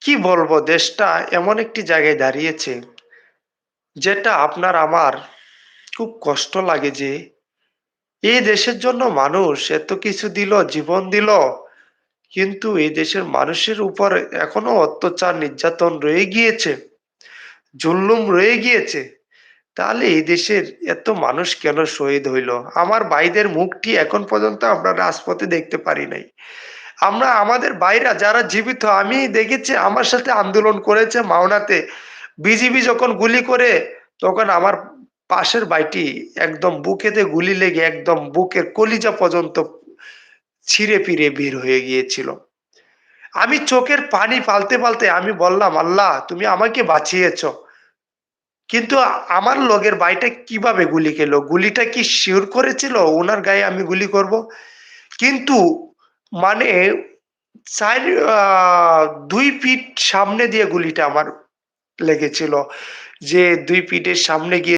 কি বলবো, দেশটা এমন একটি জায়গায় দাঁড়িয়েছে যেটা আপনার আমার খুব কষ্ট লাগে যে এই দেশের জন্য মানুষ এত কিছু দিল, জীবন দিল, কিন্তু এই দেশের মানুষের উপর এখনো অত্যাচার নির্যাতন রয়ে গিয়েছে, জুলুম রয়ে গিয়েছে। তাহলে এই দেশের এত মানুষ কেন শহীদ হইল? আমার ভাইদের মুখটি এখন পর্যন্ত আমরা রাজপথে দেখতে পারি নাই। আমরা আমাদের ভাইরা যারা জীবিত, আমি দেখেছি আমার সাথে আন্দোলন করেছে মাওনাতে। বিজিবি যখন গুলি করে, তখন আমার পাশের ভাইটি একদম বুকেতে গুলি লেগে একদম বুকের কলিজা পর্যন্ত ছিঁড়ে পিড়ে বের হয়ে গিয়েছিল। আমি চোখের পানি ফালতে ফালতে আমি বললাম, আল্লাহ তুমি আমাকে বাঁচিয়েছ, কিন্তু আমার লগের ভাইটা কিভাবে গুলি খেলো? গুলিটা কি শিওর করেছিল ওনার গায়ে আমি গুলি করব? কিন্তু মানে ৪ আ ২ ফিট সামনে দিয়ে গুলিটা আমার লেগেছিল। যে ২ ফিটের সামনে গিয়ে